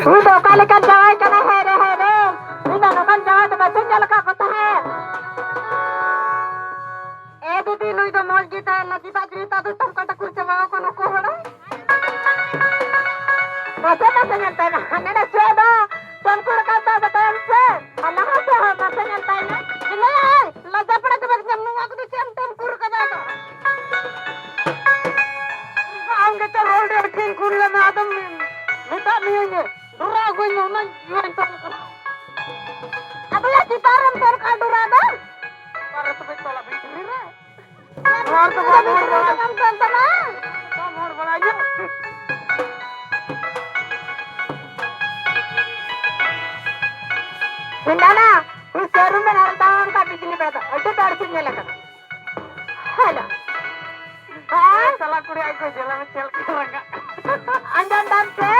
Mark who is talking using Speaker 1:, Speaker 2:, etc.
Speaker 1: Udah kali kan jawab kena here here. Ini kan jawab tu macam jalan kau kata hai. Didi lu itu mau kita lagi tak cerita tu tam kata kursi bawa kono kohora. Masa nyantai na. Nene sudah tam kur kata betul se. Allah hasa masa nyantai na. Ini lada pada tu macam nunggu aku tu tam kur kata tu. Angge tu hold your king kurla na adam. Minta miye. Dura gue nyona yuan tam. Apa ya kita ram ter kadura dah. Para tu betul lah bikin ni. Luar tu bawa bola kan tentana. Bawa bola aja. Sindana, use showroom में नरतावन का बिजली पड़ा था। अड्डे तार से लगा। Hello. हाँ? चला कुड़ी आई को जेल में चल के लगा। अंदर से